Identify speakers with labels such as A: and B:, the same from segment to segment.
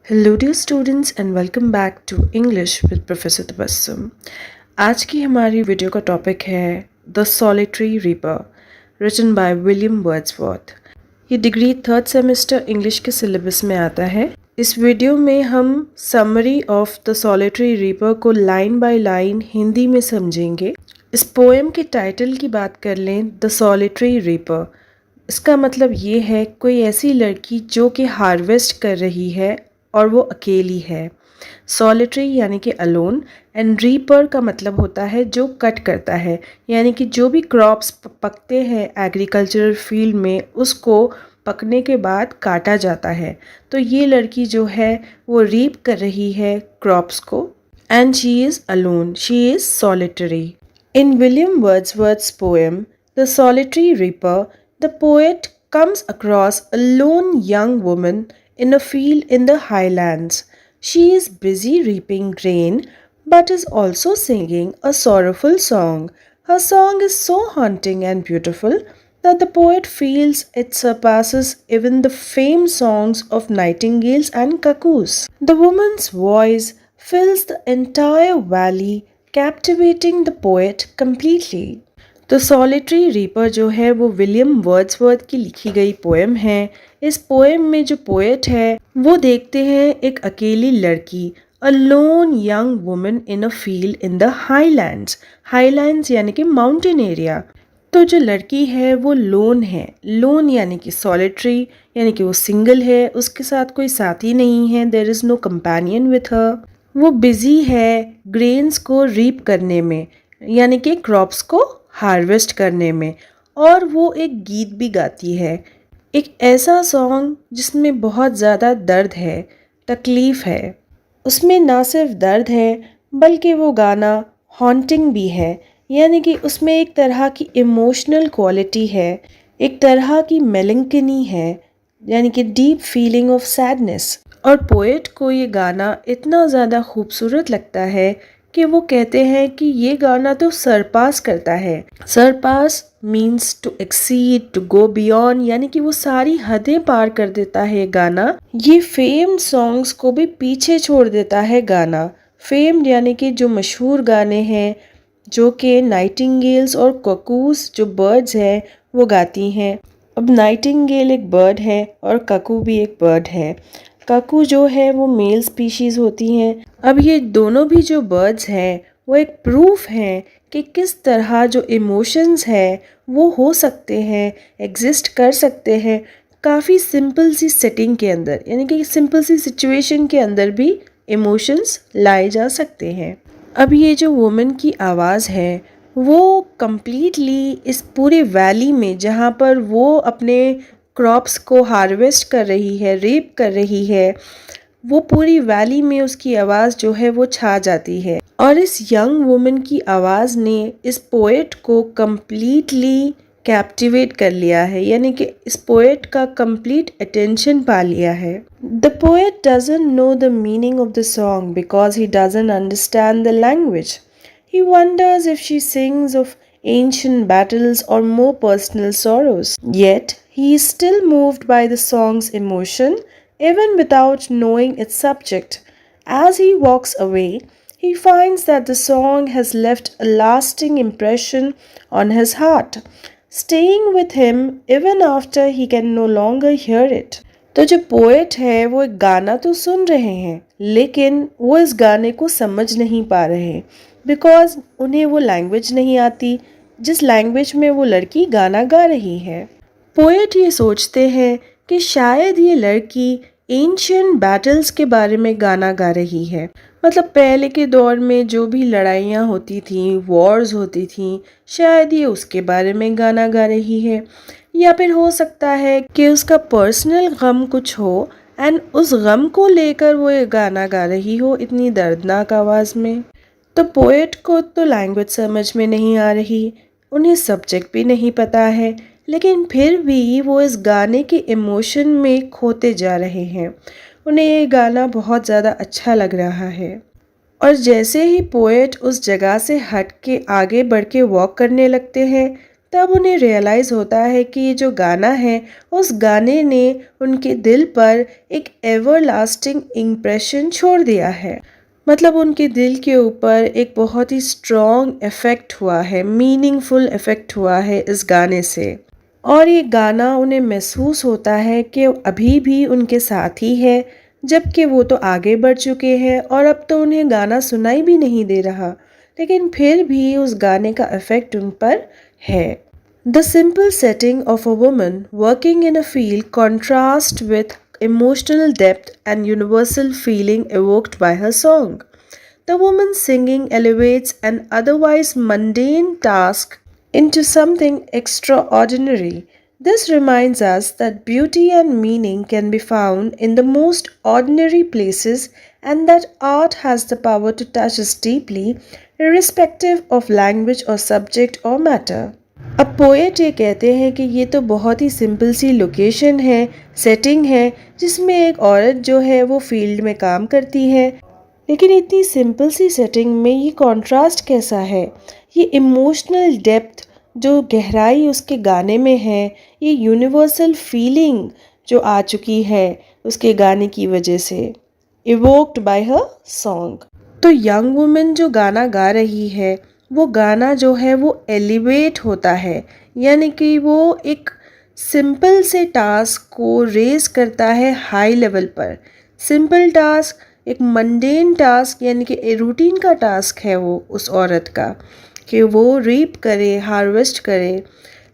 A: Hello dear students and welcome back to English with professor Tabassum. आज की हमारी video का टॉपिक है the solitary reaper, written by William Wordsworth. ये degree third semester English के syllabus में आता है। इस वीडियो में हम summary of the solitary reaper को लाइन बाय लाइन हिंदी में समझेंगे। इस पोएम के टाइटल की बात कर लें, द सॉलिटरी रीपर। इसका मतलब ये है कोई ऐसी लड़की जो कि हार्वेस्ट कर रही है और वो अकेली है। सॉलिटरी यानी कि अलोन, एंड रीपर का मतलब होता है जो कट करता है, यानी कि जो भी क्रॉप्स पकते हैं एग्रीकल्चरल फील्ड में उसको पकने के बाद काटा जाता है। तो ये लड़की जो है वो रीप कर रही है क्रॉप्स को, and she is alone, she is solitary. In William Wordsworth's poem, The Solitary Reaper, the poet comes across a lone young woman in a field in the highlands. She is busy reaping grain but is also singing a sorrowful song. Her song is so haunting and beautiful that the poet feels it surpasses even the famed songs of nightingales and cuckoos. The woman's voice fills the entire valley, captivating the poet completely. तो solitary reaper जो है वो William Wordsworth की लिखी गई poem है। इस poem में जो पोएट है वो देखते हैं एक अकेली लड़की, a lone young woman in a field in the highlands. Highlands यानी कि माउंटेन एरिया। तो जो लड़की है वो लोन है। लोन यानी कि सॉलिटरी, यानी कि वो सिंगल है, उसके साथ कोई साथी नहीं है, there is no companion with her. वो बिजी है ग्रेन्स को रीप करने में, यानी कि क्रॉप्स को हार्वेस्ट करने में, और वो एक गीत भी गाती है, एक ऐसा सॉन्ग जिसमें बहुत ज़्यादा दर्द है, तकलीफ़ है। उसमें ना सिर्फ दर्द है बल्कि वो गाना हॉन्टिंग भी है, यानी कि उसमें एक तरह की इमोशनल क्वालिटी है, एक तरह की मेलंकनी है, यानी कि डीप फीलिंग ऑफ सैडनेस। और पोएट को ये गाना इतना ज़्यादा खूबसूरत लगता है कि वो कहते हैं कि ये गाना तो सरपास करता है। Surpass means to exceed, to go beyond, यानी कि वो सारी हदें पार कर देता है गाना। ये फेम्ड सॉन्ग्स को भी पीछे छोड़ देता है गाना। फेम्ड यानी कि जो मशहूर गाने हैं जो कि नाइटिंगेल्स और ककूस जो बर्ड्स हैं वो गाती हैं। अब नाइटिंगेल एक बर्ड है और ककू भी एक बर्ड है। काकू जो है वो मेल स्पीशीज़ होती हैं। अब ये दोनों भी जो बर्ड्स हैं वो एक प्रूफ हैं कि किस तरह जो इमोशंस है वो हो सकते हैं, एग्जिस्ट कर सकते हैं काफ़ी सिंपल सी सेटिंग के अंदर, यानी कि सिंपल सी सिचुएशन के अंदर भी इमोशंस लाए जा सकते हैं। अब ये जो वुमेन की आवाज़ है वो कम्प्लीटली इस पूरे वैली में जहाँ पर वो अपने क्रॉप्स को हार्वेस्ट कर रही है, रीप कर रही है, वो पूरी वैली में उसकी आवाज़ जो है वो छा जाती है। और इस यंग वुमन की आवाज़ ने इस पोएट को कम्प्लीटली कैप्टिवेट कर लिया है, यानी कि इस पोएट का कंप्लीट अटेंशन पा लिया है। The poet doesn't know the meaning of the song because he doesn't understand the language. He wonders if she sings of ancient battles or more personal sorrows. Yet, he is still moved by the song's emotion, even without knowing its subject. As he walks away, he finds that the song has left a lasting impression on his heart, staying with him even after he can no longer hear it. तो जो poet है वो एक गाना तो सुन रहे हैं लेकिन वो इस गाने को समझ नहीं पा रहे, बिकॉज उन्हें वो लैंग्वेज नहीं आती जिस लैंग्वेज में वो लड़की गाना गा रही है। पोएट ये सोचते हैं कि शायद ये लड़की एंशियंट बैटल्स के बारे में गाना गा रही है, मतलब पहले के दौर में जो भी लड़ाइयाँ होती थी, वॉर्स होती थी, शायद ये उसके बारे में गाना गा रही है। या फिर हो सकता है कि उसका पर्सनल गम कुछ हो एंड उस गम को लेकर वो ये गाना गा रही हो इतनी दर्दनाक आवाज़ में। तो पोएट को तो लैंग्वेज समझ में नहीं आ रही, उन्हें सब्जेक्ट भी नहीं पता है, लेकिन फिर भी वो इस गाने के इमोशन में खोते जा रहे हैं। उन्हें ये गाना बहुत ज़्यादा अच्छा लग रहा है। और जैसे ही पोएट उस जगह से हट के आगे बढ़ के वॉक करने लगते हैं तब उन्हें रियलाइज़ होता है कि ये जो गाना है उस गाने ने उनके दिल पर एक एवरलास्टिंग इम्प्रेशन छोड़ दिया है। मतलब उनके दिल के ऊपर एक बहुत ही स्ट्रॉन्ग इफ़ेक्ट हुआ है, मीनिंगफुल इफ़ेक्ट हुआ है इस गाने से। और ये गाना उन्हें महसूस होता है कि अभी भी उनके साथ ही है, जबकि वो तो आगे बढ़ चुके हैं और अब तो उन्हें गाना सुनाई भी नहीं दे रहा, लेकिन फिर भी उस गाने का इफ़ेक्ट उन पर है। The simple setting of a woman working in a field contrasts with emotional depth and universal feeling evoked by her song. The woman singing elevates an otherwise mundane task into something extraordinary. This reminds us that beauty and meaning can be found in the most ordinary places and that art has the power to touch us deeply, irrespective of language or subject or matter. अब poet ये कहते हैं कि ये तो बहुत ही simple सी location है, setting है, जिसमें एक औरत जो है वो फील्ड में काम करती है, लेकिन इतनी सिंपल सी सेटिंग में ये कॉन्ट्रास्ट कैसा है। ये इमोशनल डेप्थ, जो गहराई उसके गाने में है, ये यूनिवर्सल फीलिंग जो आ चुकी है उसके गाने की वजह से, इवोक्ड बाय हर सॉन्ग। तो यंग वुमेन जो गाना गा रही है, वो गाना जो है वो एलिवेट होता है, यानी कि वो एक सिंपल से टास्क को रेज करता है हाई लेवल पर। सिंपल टास्क, एक मंडेन टास्क, यानी कि रूटीन का टास्क है वो उस औरत का कि वो रीप करे, हार्वेस्ट करे,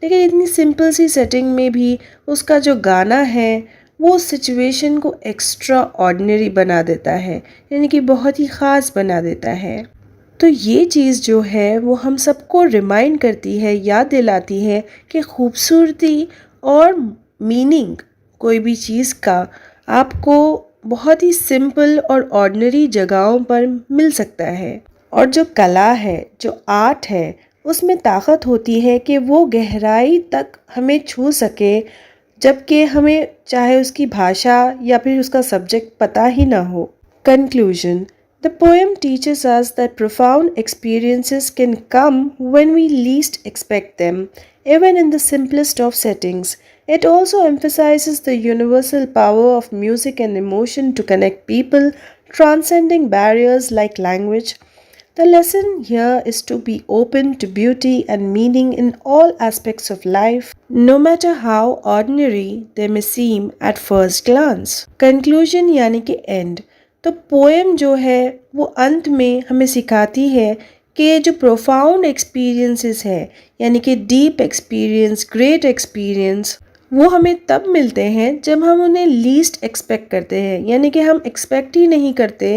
A: लेकिन इतनी सिंपल सी सेटिंग में भी उसका जो गाना है वो उस सिचुएशन को एक्स्ट्रा ऑर्डिनरी बना देता है, यानी कि बहुत ही ख़ास बना देता है। तो ये चीज़ जो है वो हम सबको रिमाइंड करती है, याद दिलाती है कि खूबसूरती और मीनिंग कोई भी चीज़ का आपको बहुत ही सिंपल और ऑर्डिनरी जगहों पर मिल सकता है। और जो कला है, जो आर्ट है, उसमें ताकत होती है कि वो गहराई तक हमें छू सके, जबकि हमें चाहे उसकी भाषा या फिर उसका सब्जेक्ट पता ही ना हो। Conclusion. The poem teaches us that profound experiences can come when we least expect them, even in the simplest of settings. It also emphasizes the universal power of music and emotion to connect people, transcending barriers like language. The lesson here is to be open to beauty and meaning in all aspects of life, no matter how ordinary they may seem at first glance. Conclusion यानी कि end. तो poem जो है वो अंत में हमें सिखाती है कि ये जो प्रोफाउंड एक्सपीरियंसेस है, यानी कि डीप एक्सपीरियंस, ग्रेट एक्सपीरियंस, वो हमें तब मिलते हैं जब हम उन्हें लीस्ट एक्सपेक्ट करते हैं, यानी कि हम एक्सपेक्ट ही नहीं करते,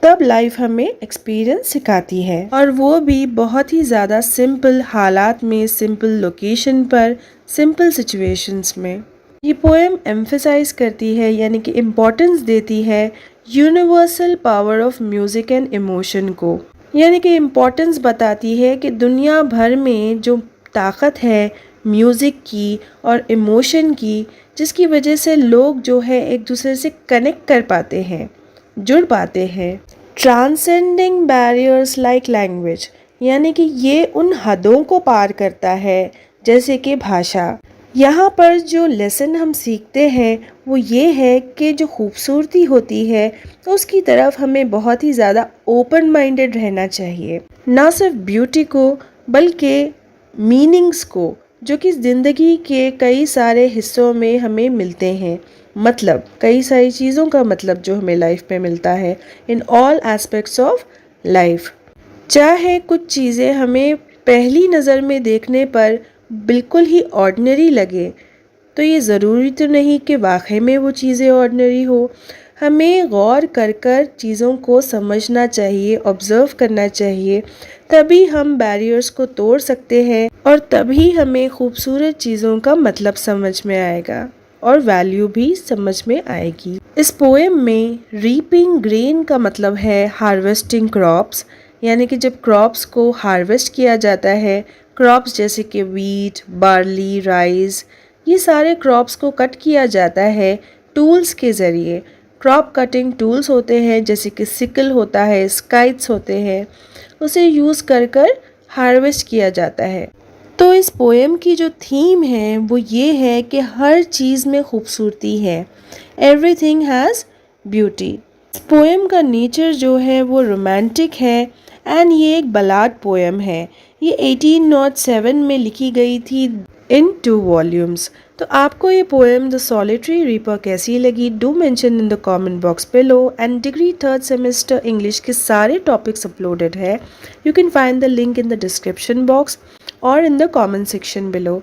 A: तब लाइफ हमें एक्सपीरियंस सिखाती है, और वो भी बहुत ही ज़्यादा सिंपल हालात में, सिंपल लोकेशन पर, सिंपल सिचुएशंस में। ये पोएम एम्फेसाइज करती है, यानी कि इम्पोर्टेंस देती है universal power of music and emotion को, यानी कि इम्पोर्टेंस बताती है कि दुनिया भर में जो ताकत है म्यूज़िक की और इमोशन की, जिसकी वजह से लोग जो है एक दूसरे से कनेक्ट कर पाते हैं, जुड़ पाते हैं। ट्रांसेंडिंग बैरियर्स लाइक लैंग्वेज, यानी कि ये उन हदों को पार करता है जैसे कि भाषा। यहाँ पर जो लेसन हम सीखते हैं वो ये है कि जो खूबसूरती होती है तो उसकी तरफ हमें बहुत ही ज़्यादा ओपन माइंडेड रहना चाहिए, ना सिर्फ ब्यूटी को बल्कि मीनिंग्स को, जो कि ज़िंदगी के कई सारे हिस्सों में हमें मिलते हैं। मतलब कई सारी चीज़ों का मतलब जो हमें लाइफ में मिलता है, in all aspects of life. चाहे कुछ चीज़ें हमें पहली नज़र में देखने पर बिल्कुल ही ऑर्डिनरी लगे, तो ये ज़रूरी तो नहीं कि वाकई में वो चीज़ें ऑर्डिनरी हो। हमें गौर कर कर चीज़ों को समझना चाहिए, ऑब्ज़र्व करना चाहिए, तभी हम बैरियर्स को तोड़ सकते हैं और तभी हमें खूबसूरत चीज़ों का मतलब समझ में आएगा और वैल्यू भी समझ में आएगी। इस पोएम में रीपिंग ग्रेन का मतलब है हार्वेस्टिंग क्रॉप्स, यानी कि जब क्रॉप्स को हार्वेस्ट किया जाता है, क्रॉप्स जैसे कि वीट, बार्ली, राइस, ये सारे क्रॉप्स को कट किया जाता है टूल्स के ज़रिए। क्रॉप कटिंग टूल्स होते हैं जैसे कि सिकल होता है, स्काइट्स होते हैं, उसे यूज़ कर कर हार्वेस्ट किया जाता है। तो इस पोएम की जो थीम है वो ये है कि हर चीज़ में खूबसूरती है, एवरीथिंग हैज़ ब्यूटी। इस पोएम का नेचर जो है वो रोमांटिक है एंड ये एक बलाड पोएम है। ये 1807 में लिखी गई थी इन 2 वॉल्यूम्स। तो आपको ये पोएम द सॉलिटरी रीपर कैसी लगी? Do mention in the comment box below. And degree 3rd semester English के सारे टॉपिक्स अपलोडेड है। You can find the link in the description box or in the comment section below.